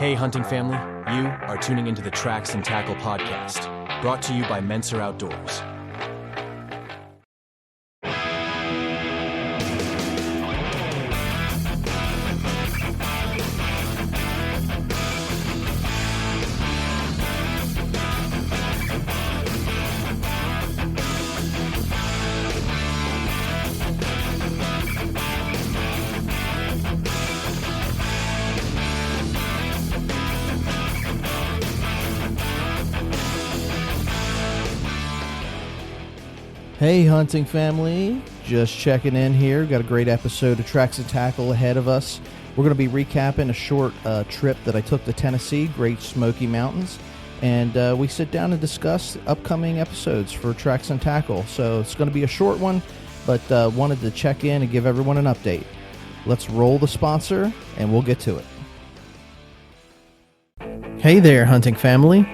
Hey, hunting family, you are tuning into the Tracks and Tackle podcast, brought to you by Menser Outdoors. Hey hunting family, just checking in here. Got a great episode of Tracks and Tackle ahead of us. We're going to be recapping a short trip that I took to Tennessee, Great Smoky Mountains, and we sit down and discuss upcoming episodes for Tracks and Tackle. So it's going to be a short one, but wanted to check in and give everyone an update. Let's roll the sponsor and we'll get to it. Hey there hunting family.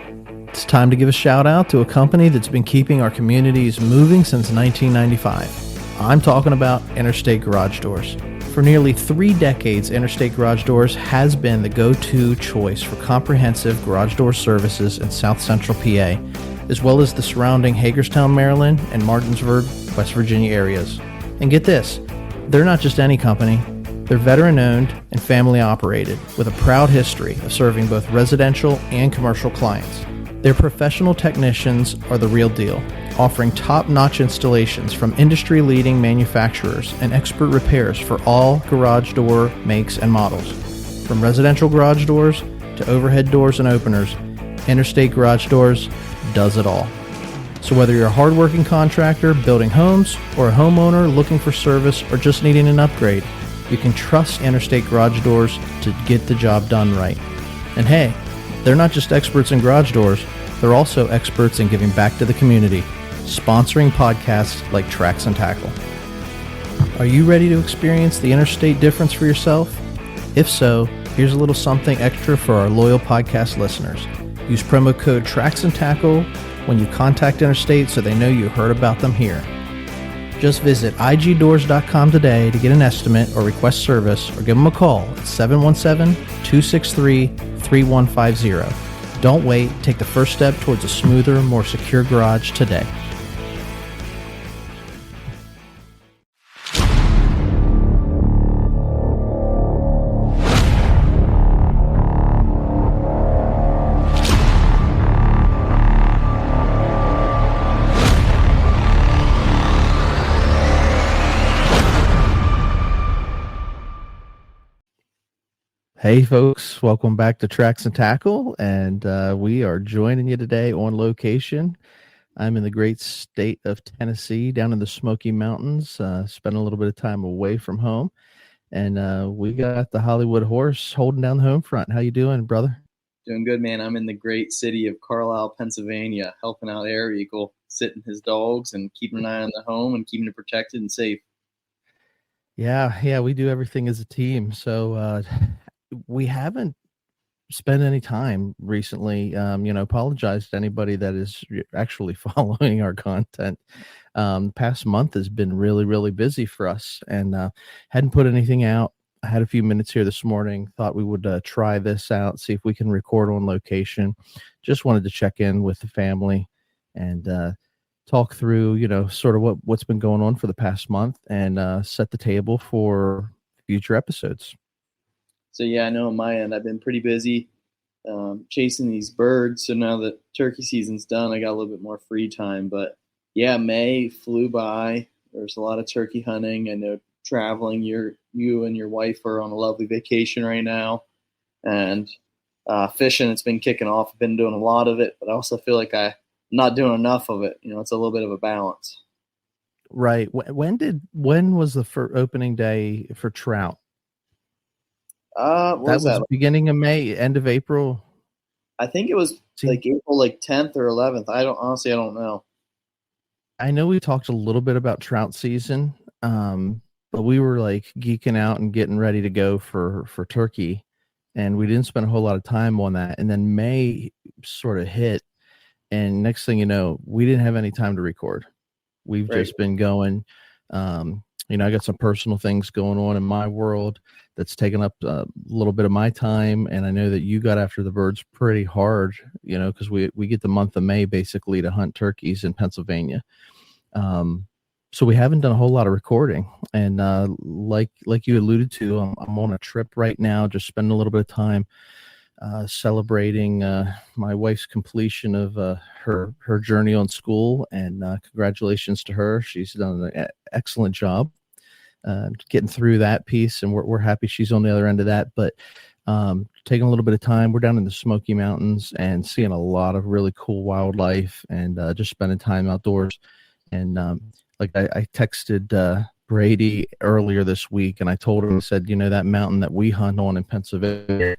It's time to give a shout out to a company that's been keeping our communities moving since 1995. I'm talking about Interstate Garage Doors. For nearly 3 decades, Interstate Garage Doors has been the go-to choice for comprehensive garage door services in South Central PA, as well as the surrounding Hagerstown, Maryland, and Martinsburg, West Virginia areas. And get this, they're not just any company. They're veteran-owned and family-operated, with a proud history of serving both residential and commercial clients. Their professional technicians are the real deal, offering top-notch installations from industry-leading manufacturers and expert repairs for all garage door makes and models. From residential garage doors to overhead doors and openers, Interstate Garage Doors does it all. So whether you're a hardworking contractor building homes or a homeowner looking for service or just needing an upgrade, you can trust Interstate Garage Doors to get the job done right. And hey, they're not just experts in garage doors, they're also experts in giving back to the community, sponsoring podcasts like Tracks and Tackle. Are you ready to experience the Interstate difference for yourself? If so, here's a little something extra for our loyal podcast listeners. Use promo code Tracks and Tackle when you contact Interstate so they know you heard about them here. Just visit igdoors.com today to get an estimate or request service, or give them a call at 717-263-3150. Don't wait. Take the first step towards a smoother, more secure garage today. Hey folks, welcome back to Tracks and Tackle, and we are joining you today on location. I'm in the great state of Tennessee, down in the Smoky Mountains, spending a little bit of time away from home, and we got the Hollywood Horse holding down the home front. How you doing, brother? Doing good, man. I'm in the great city of Carlisle, Pennsylvania, helping out Air Eagle, sitting his dogs and keeping an eye on the home and keeping it protected and safe. Yeah, we do everything as a team, so we haven't spent any time recently. Apologize to anybody that is actually following our content. Past month has been really, really busy for us, and hadn't put anything out. I had a few minutes here this morning. Thought we would try this out, see if we can record on location. Just wanted to check in with the family and talk through, sort of what's been going on for the past month, and set the table for future episodes. So yeah, I know on my end, I've been pretty busy chasing these birds. So now that turkey season's done, I got a little bit more free time. But yeah, May flew by. There's a lot of turkey hunting. I know traveling. You and your wife are on a lovely vacation right now, and fishing. It's been kicking off. I've been doing a lot of it, but I also feel like I'm not doing enough of it. It's a little bit of a balance. Right. When was the first opening day for trout? What was that? Beginning of May, end of April. I think it was like April 10th or 11th. I don't know. I know we talked a little bit about trout season, but we were like geeking out and getting ready to go for turkey, and we didn't spend a whole lot of time on that. And then May sort of hit, and next thing you know, we didn't have any time to record. We've just been going. I got some personal things going on in my world that's taken up a little bit of my time. And I know that you got after the birds pretty hard, because we get the month of May basically to hunt turkeys in Pennsylvania. So we haven't done a whole lot of recording. And like you alluded to, I'm on a trip right now, just spending a little bit of time celebrating my wife's completion of her journey on school. And congratulations to her. She's done an excellent job getting through that piece, and we're happy she's on the other end of that. But taking a little bit of time, we're down in the Smoky Mountains and seeing a lot of really cool wildlife, and just spending time outdoors. And I texted Brady earlier this week, and I told him, I said, that mountain that we hunt on in Pennsylvania,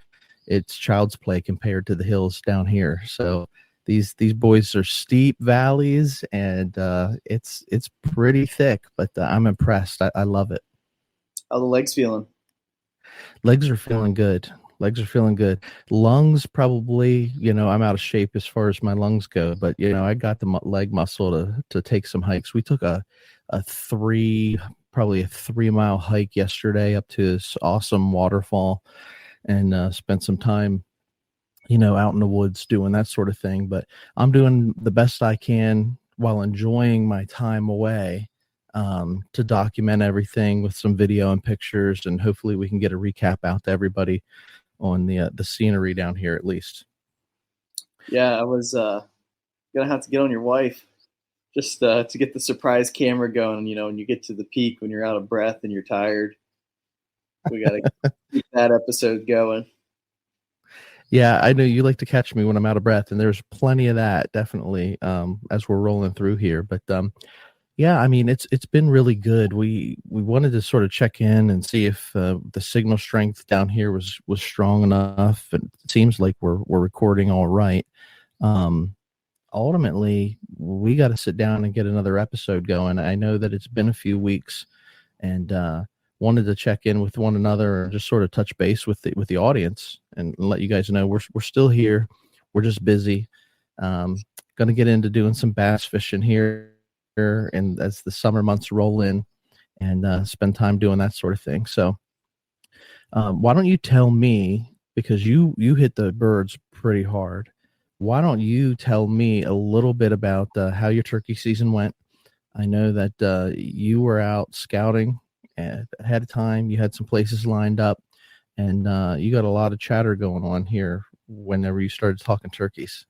it's child's play compared to the hills down here. So these boys are steep valleys, and it's pretty thick, but I'm impressed. I love it. How the legs feeling? Legs are feeling good. Lungs, probably, I'm out of shape as far as my lungs go, but I got the leg muscle to take some hikes. We took probably a 3-mile hike yesterday up to this awesome waterfall, and spent some time out in the woods doing that sort of thing. But I'm doing the best I can while enjoying my time away, to document everything with some video and pictures, and hopefully we can get a recap out to everybody on the scenery down here at least. Yeah, I was gonna have to get on your wife just to get the surprise camera going. When you get to the peak, when you're out of breath and you're tired, we gotta keep that episode going. Yeah, I know you like to catch me when I'm out of breath, and there's plenty of that, definitely, as we're rolling through here. But yeah, I mean, it's been really good. We wanted to sort of check in and see if the signal strength down here was strong enough. And it seems like we're recording all right. Ultimately, we got to sit down and get another episode going. I know that it's been a few weeks, and wanted to check in with one another and just sort of touch base with the audience and let you guys know we're still here. We're just busy. Going to get into doing some bass fishing here, and as the summer months roll in, and spend time doing that sort of thing. So why don't you tell me, because you hit the birds pretty hard, why don't you tell me a little bit about how your turkey season went? I know that you were out scouting ahead of time. You had some places lined up, and you got a lot of chatter going on here whenever you started talking turkeys.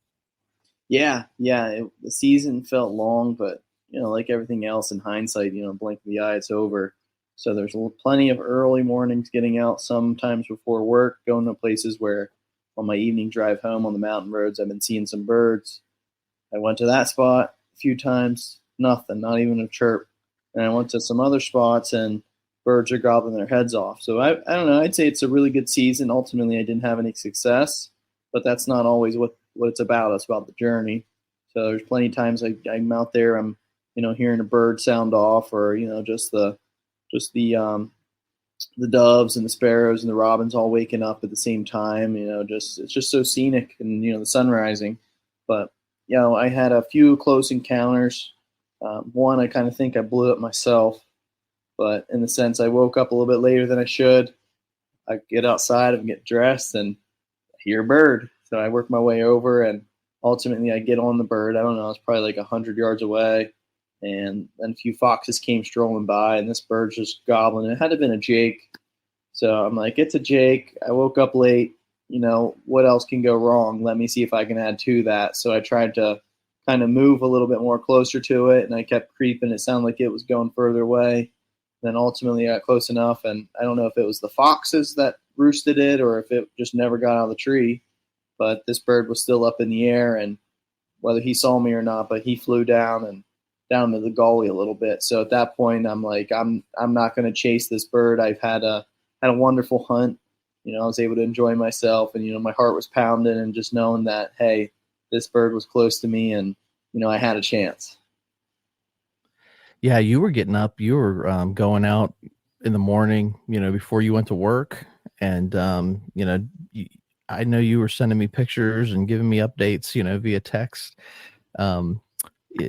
Yeah. The season felt long, but like everything else in hindsight, blink of the eye, it's over. So there's plenty of early mornings getting out, sometimes before work, going to places where on my evening drive home on the mountain roads, I've been seeing some birds. I went to that spot a few times, nothing, not even a chirp. And I went to some other spots, and birds are gobbling their heads off. So I don't know. I'd say it's a really good season. Ultimately, I didn't have any success, but that's not always what it's about. It's about the journey. So there's plenty of times I'm out there, I'm hearing a bird sound off, or just the doves and the sparrows and the robins all waking up at the same time. It's just so scenic, and the sun rising. But I had a few close encounters. One, I kind of think I blew it myself, but in the sense I woke up a little bit later than I should. I get outside and get dressed, and I hear a bird. So I work my way over, and ultimately I get on the bird. I don't know, it's probably like 100 yards away. And then a few foxes came strolling by, and this bird's just gobbling. It had to have been a jake. So I'm like, it's a jake. I woke up late. What else can go wrong? Let me see if I can add to that. So I tried to kind of move a little bit more closer to it, and I kept creeping. It sounded like it was going further away. Then ultimately I got close enough, and I don't know if it was the foxes that roosted it or if it just never got out of the tree. But this bird was still up in the air, and whether he saw me or not, but he flew down and down to the gully a little bit. So at that point, I'm like, I'm not going to chase this bird. I've had a wonderful hunt. I was able to enjoy myself, and my heart was pounding, and just knowing that, hey, this bird was close to me, and I had a chance. Yeah, you were getting up. You were going out in the morning, before you went to work, and I know you were sending me pictures and giving me updates, via text.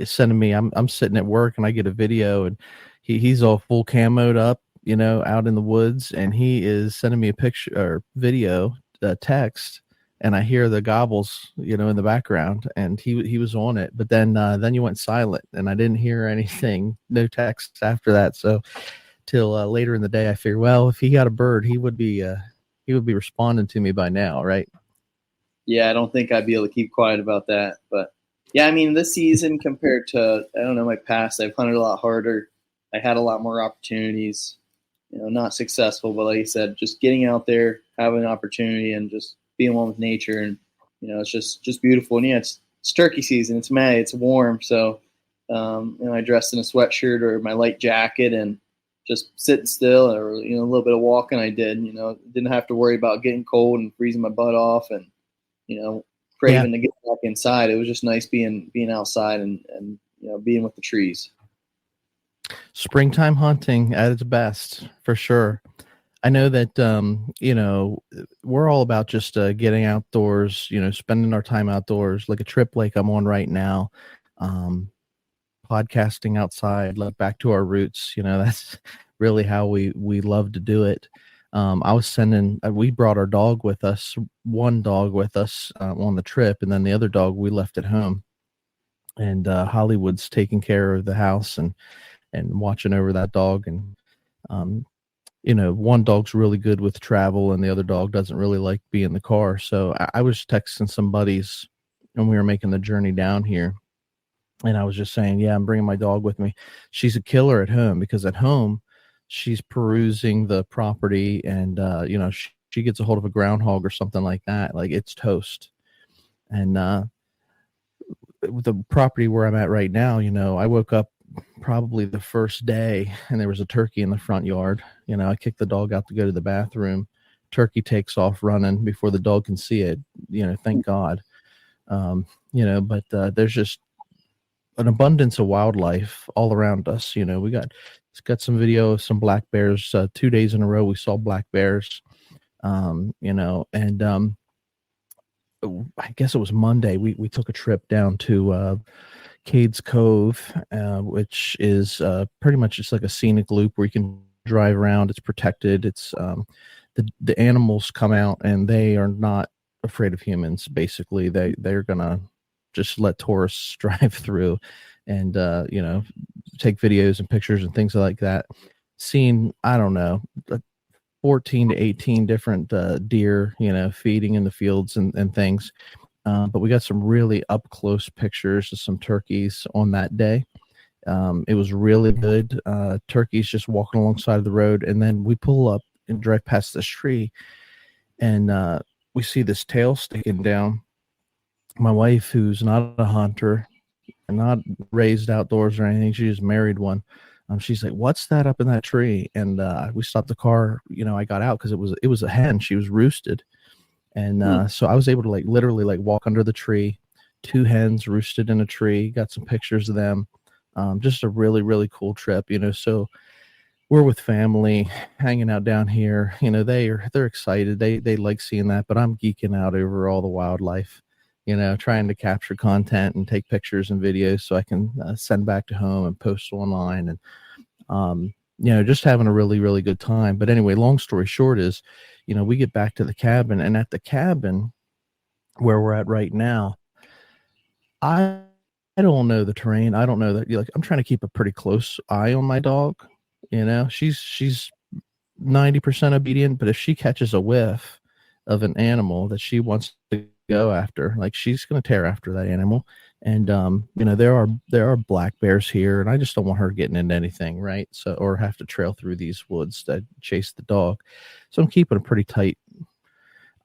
Sending me, I'm sitting at work, and I get a video, and he's all full camoed up, out in the woods, and he is sending me a picture or video, text, and I hear the gobbles, in the background, and he was on it. But then you went silent, and I didn't hear anything, no text after that. So till later in the day, I figured, well, if he got a bird, he would be responding to me by now, right? Yeah, I don't think I'd be able to keep quiet about that. But yeah, I mean, this season compared to, I don't know, my past, I've hunted a lot harder. I had a lot more opportunities, not successful, but like you said, just getting out there, having an opportunity, and just being one with nature. And, it's just beautiful. And yeah, it's turkey season. It's May. It's warm. So, I dressed in a sweatshirt or my light jacket and just sitting still, or, a little bit of walking I did, didn't have to worry about getting cold and freezing my butt off and, craving to get back inside. It was just nice being outside and being with the trees. Springtime hunting at its best, for sure. I know that, we're all about just getting outdoors, spending our time outdoors, like a trip like I'm on right now, podcasting outside, like back to our roots. That's really how we love to do it. We brought our dog with us, one dog with us on the trip, and then the other dog we left at home. And Hollywood's taking care of the house and watching over that dog. And, one dog's really good with travel and the other dog doesn't really like being in the car. So I was texting some buddies when we were making the journey down here. And I was just saying, yeah, I'm bringing my dog with me. She's a killer at home, because at home she's perusing the property and, she gets a hold of a groundhog or something like that. Like, it's toast. And the property where I'm at right now, I woke up probably the first day and there was a turkey in the front yard. I kicked the dog out to go to the bathroom. Turkey takes off running before the dog can see it. Thank God. But there's just an abundance of wildlife all around us. It's got some video of some black bears. 2 days in a row we saw black bears. And I guess it was Monday. We took a trip down to Cades Cove, which is pretty much just like a scenic loop where you can drive around. It's protected. It's the animals come out and they are not afraid of humans. Basically, they're gonna just let tourists drive through and take videos and pictures and things like that. Seen, I don't know, 14 to 18 different deer, feeding in the fields and things. But we got some really up close pictures of some turkeys on that day. It was really good. Turkeys just walking alongside of the road. And then we pull up and drive past this tree and we see this tail sticking down. My wife, who's not a hunter and not raised outdoors or anything, she just married one. She's like, "What's that up in that tree?" And we stopped the car. I got out because it was a hen. She was roosted. And so I was able to literally walk under the tree. 2 hens roosted in a tree. Got some pictures of them. Just a really, really cool trip. So we're with family hanging out down here. They're excited. They like seeing that, but I'm geeking out over all the wildlife. Trying to capture content and take pictures and videos so I can send back to home and post online, and just having a really, really good time. But anyway, long story short is, we get back to the cabin, and at the cabin where we're at right now, I don't know the terrain. I don't know that. I'm trying to keep a pretty close eye on my dog. She's 90% obedient, but if she catches a whiff of an animal that she wants to go after, she's going to tear after that animal. And there are black bears here, and I just don't want her getting into anything, right? So, or have to trail through these woods to chase the dog. So I'm keeping a pretty tight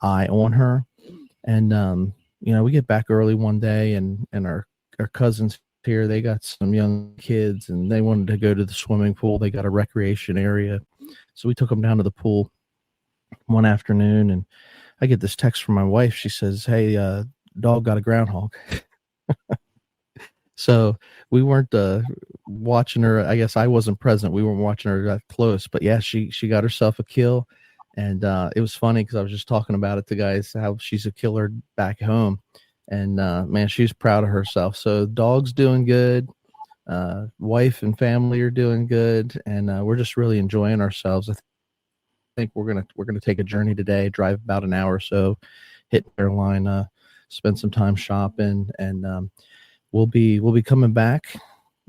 eye on her. And we get back early one day, and our cousins here, they got some young kids and they wanted to go to the swimming pool. They got a recreation area, so we took them down to the pool one afternoon, and I get this text from my wife. She says, "Hey, dog got a groundhog." So we weren't watching her. I guess I wasn't present. We weren't watching her that close, but yeah, she got herself a kill. And it was funny because I was just talking about it to guys, how she's a killer back home. And man, she's proud of herself. So dog's doing good. Wife and family are doing good, and we're just really enjoying ourselves. I think we're gonna take a journey today, drive about an hour or so, hit Carolina, spend some time shopping, and we'll be coming back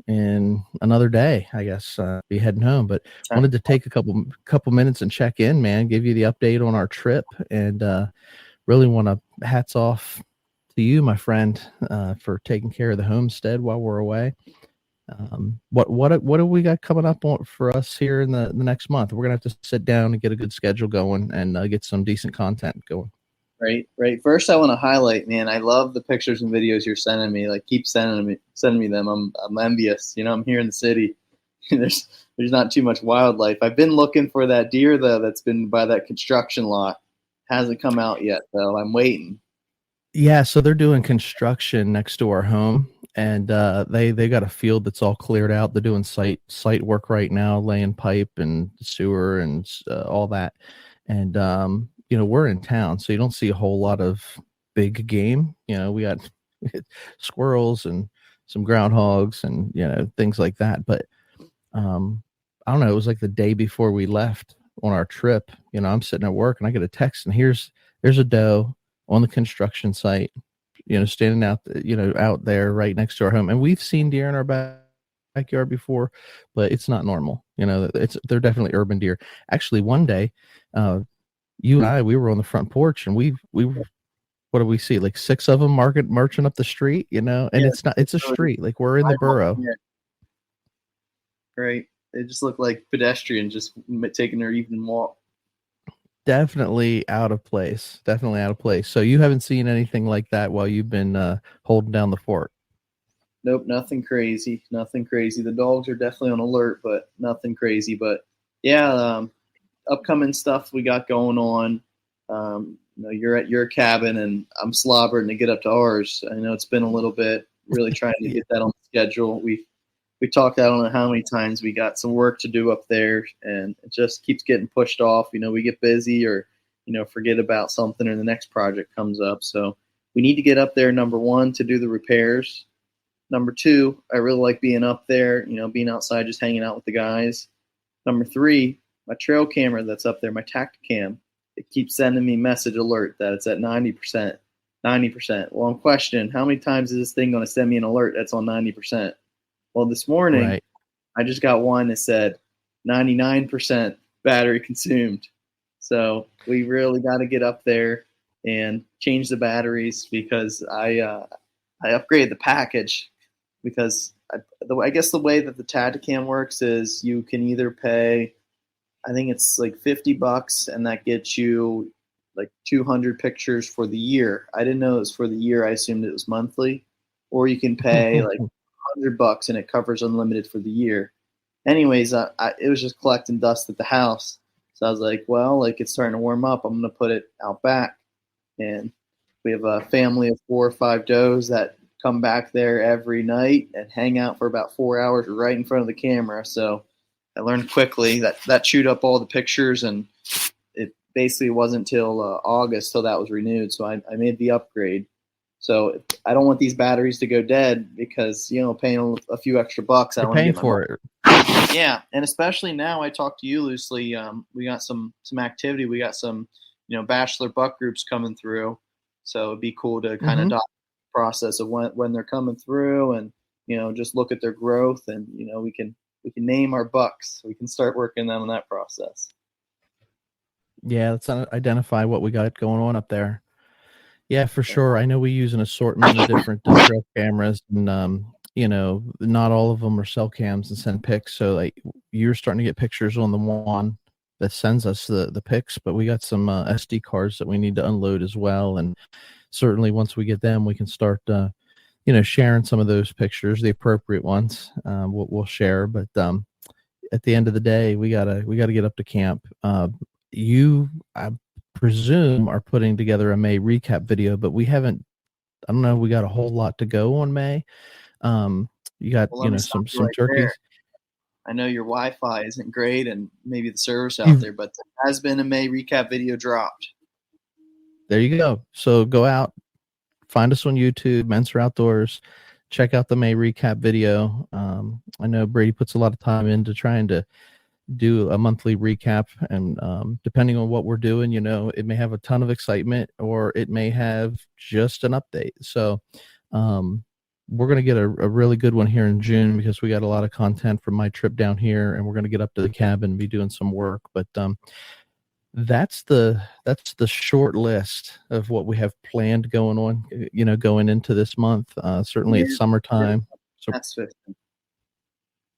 in another day, I guess. Be heading home, but wanted to take a couple minutes and check in, man. Give you the update on our trip, and really want to hats off to you, my friend, for taking care of the homestead while we're away. What do we got coming up for us here in the next month? We're gonna have to sit down and get a good schedule going and get some decent content going. Right. First, I want to highlight, man, I love the pictures and videos you're sending me. Like, keep sending me them. I'm envious. I'm here in the city. there's not too much wildlife. I've been looking for that deer though that's been by that construction lot. Hasn't come out yet though. I'm waiting. Yeah, so they're doing construction next to our home, and they got a field that's all cleared out. They're doing site work right now, laying pipe and sewer and all that. And we're in town, so you don't see a whole lot of big game. We got squirrels and some groundhogs and things like that. But I don't know. It was like the day before we left on our trip. I'm sitting at work and I get a text, and there's a doe on the construction site, standing out there right next to our home. And we've seen deer in our backyard before, but it's not normal. They're definitely urban deer. Actually, one day, you and I, we were on the front porch, and we what do we see? Like 6 of them marching up the street, and Yeah, it's a street. Like, we're in the borough. Right. They just look like pedestrians just taking their evening walk. Definitely out of place. So you haven't seen anything like that while you've been holding down the fort? Nope, nothing crazy. The dogs are definitely on alert, but nothing crazy. But yeah, upcoming stuff we got going on. You're at your cabin, and I'm slobbering to get up to ours. I know it's been a little bit. Really trying to get that on the schedule. We talked, I don't know how many times. We got some work to do up there, and it just keeps getting pushed off. We get busy or forget about something, or the next project comes up. So we need to get up there, number one, to do the repairs. Number two, I really like being up there, being outside, just hanging out with the guys. Number three, my trail camera that's up there, my Tacticam, it keeps sending me message alert that it's at 90%. 90%. Well, I'm questioning, how many times is this thing going to send me an alert that's on 90%? Well, this morning, right, I just got one that said 99% battery consumed. So we really got to get up there and change the batteries, because I upgraded the package, because I guess the way that the Tacticam works is you can either pay, I think it's like $50, and that gets you like 200 pictures for the year. I didn't know it was for the year. I assumed it was monthly. Or you can pay like $100 and it covers unlimited for the year. Anyways, it was just collecting dust at the house. So I was like, well, like, it's starting to warm up. I'm going to put it out back. And we have a family of 4 or 5 does that come back there every night and hang out for about 4 hours right in front of the camera. So I learned quickly that chewed up all the pictures, and it basically wasn't until August till that was renewed. So I made the upgrade. So I don't want these batteries to go dead, because paying a few extra bucks, I want to get for it. Yeah, and especially now, I talked to you loosely. We got some activity. We got some bachelor buck groups coming through. So it'd be cool to kind of document the process of when they're coming through, and just look at their growth, and we can name our bucks. We can start working on that process. Yeah, let's identify what we got going on up there. Yeah, for sure. I know we use an assortment of different trail cameras, and not all of them are cell cams and send pics. So like, you're starting to get pictures on the one that sends us the pics, but we got some SD cards that we need to unload as well. And certainly once we get them, we can start sharing some of those pictures, the appropriate ones. We'll share, but at the end of the day, we gotta get up to camp. I presume are putting together a May recap video, but we haven't. I don't know. We got a whole lot to go on May. You got some turkeys. There. I know your Wi-Fi isn't great, and maybe the service out there, but there has been a May recap video dropped. There you go. So go out, find us on YouTube, Mentor Outdoors. check out the May recap video. I know Brady puts a lot of time into trying to do a monthly recap, and depending on what we're doing, it may have a ton of excitement or it may have just an update. So we're going to get a really good one here in June, because we got a lot of content from my trip down here, and we're going to get up to the cabin and be doing some work. But that's the short list of what we have planned going on, going into this month. Certainly it's summertime. So bass fishing.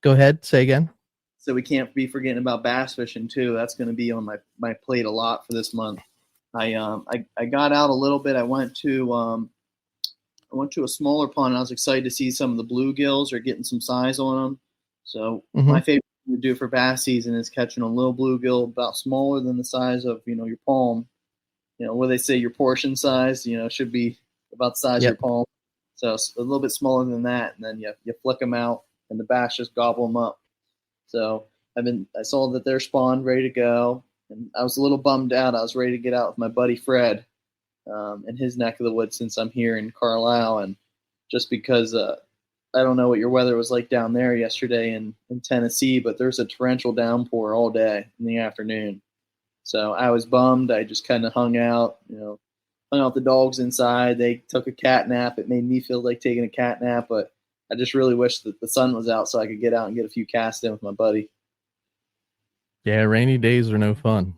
Go ahead, say again. So we can't be forgetting about bass fishing too. That's going to be on my plate a lot for this month. I got out a little bit. I went to a smaller pond, and I was excited to see some of the bluegills are getting some size on them. So my favorite thing to do for bass season is catching a little bluegill about smaller than the size of your palm. Where they say your portion size, should be about the size of your palm. So a little bit smaller than that, and then you flick them out, and the bass just gobble them up. So I saw that they're spawned, ready to go, and I was a little bummed out. I was ready to get out with my buddy Fred in his neck of the woods, since I'm here in Carlisle, and just because I don't know what your weather was like down there yesterday in Tennessee, but there's a torrential downpour all day in the afternoon. So I was bummed. I just kind of hung out the dogs inside. They took a cat nap. It made me feel like taking a cat nap, but I just really wish that the sun was out so I could get out and get a few casts in with my buddy. Yeah, rainy days are no fun.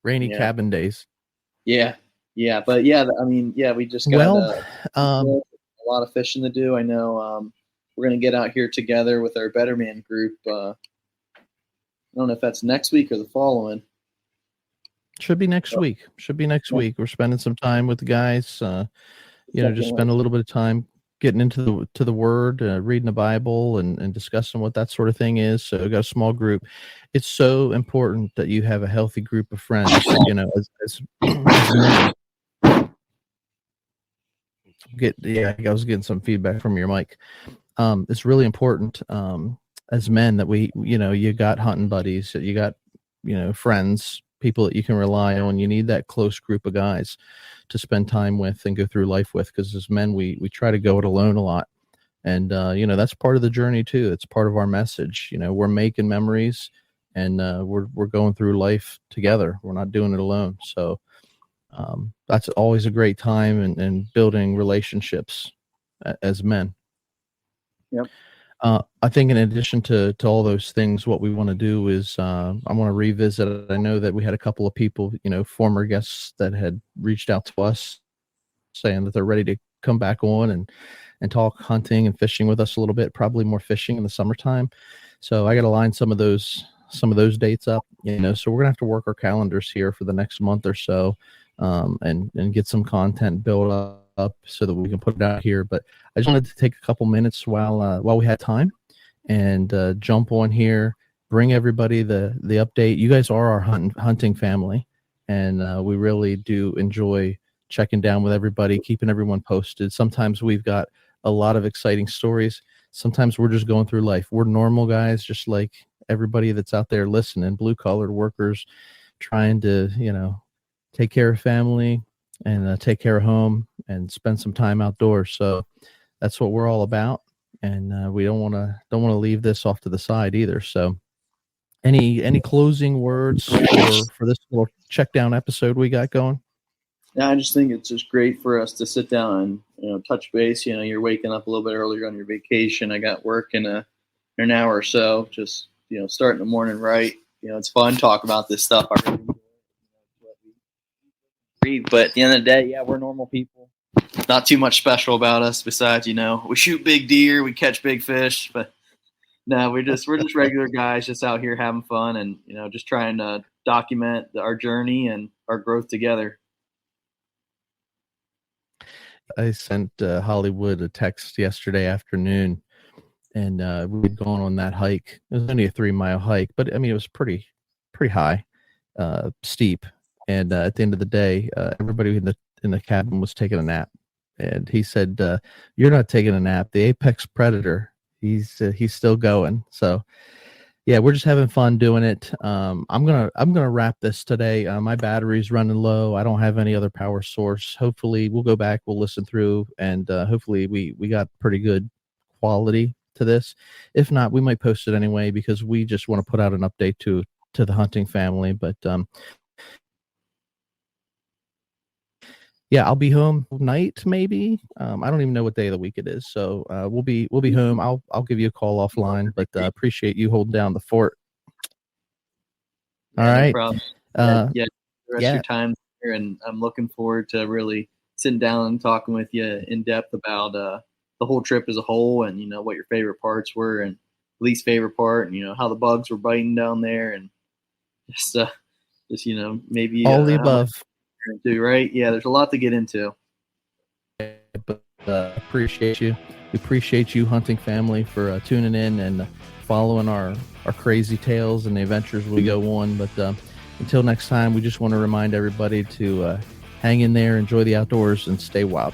Rainy cabin days. Yeah. But we just got a lot of fishing to do. I know we're going to get out here together with our Better Man group. I don't know if that's next week or the following. Should be next week. We're spending some time with the guys. Just spend a little bit of time getting into the Word, reading the Bible, and discussing what that sort of thing is. So we got a small group. It's so important that you have a healthy group of friends. As men. I was getting some feedback from your mic. It's really important as men that we, you got hunting buddies, you got, friends, people that you can rely on. You need that close group of guys to spend time with and go through life with, because as men, we try to go it alone a lot. And, that's part of the journey too. It's part of our message. We're making memories, and we're going through life together. We're not doing it alone. So that's always a great time, and building relationships as men. Yep. I think in addition to all those things, what we want to do is I want to revisit. I know that we had a couple of people, former guests that had reached out to us saying that they're ready to come back on and talk hunting and fishing with us a little bit, probably more fishing in the summertime. So I got to line some of those dates up, so we're going to have to work our calendars here for the next month or so, and get some content built up so that we can put it out here. But I just wanted to take a couple minutes while we had time and jump on here, bring everybody the update. You guys are our hunting family, and we really do enjoy checking down with everybody, keeping everyone posted. Sometimes we've got a lot of exciting stories. Sometimes we're just going through life. We're normal guys, just like everybody that's out there listening, blue-collar workers, trying to, take care of family and take care of home and spend some time outdoors. So that's what we're all about. And we don't want to leave this off to the side either. So any closing words for this little check down episode we got going? Yeah, I just think it's just great for us to sit down and, touch base. You're waking up a little bit earlier on your vacation. I got work in an hour or so, just, starting the morning right. It's fun to talk about this stuff. I really enjoy it. But at the end of the day, yeah, we're normal people. Not too much special about us besides, we shoot big deer, we catch big fish, but no, we're just regular guys just out here having fun and, just trying to document our journey and our growth together. I sent Hollywood a text yesterday afternoon, and we'd gone on that hike. It was only a 3-mile hike, but it was pretty high, steep. And at the end of the day, everybody in the cabin was taking a nap. And he said, "You're not taking a nap. The apex predator, he's still going." So, Yeah, we're just having fun doing it. I'm gonna wrap this today. My battery's running low. I don't have any other power source. Hopefully, we'll go back. We'll listen through, and hopefully, we got pretty good quality to this. If not, we might post it anyway because we just want to put out an update to the hunting family. But yeah, I'll be home night maybe. I don't even know what day of the week it is, so we'll be home. I'll give you a call offline, but appreciate you holding down the fort. All Yeah, no right. problem. Yeah, the rest of Yeah. your time here, and I'm looking forward to really sitting down and talking with you in depth about the whole trip as a whole, and what your favorite parts were and least favorite part, and how the bugs were biting down there, and just maybe All the how much above. you're into, right? Yeah, there's a lot to get into. But appreciate you. We appreciate you, hunting family, for tuning in and following our crazy tales and the adventures we go on. But until next time, we just want to remind everybody to hang in there, enjoy the outdoors, and stay wild.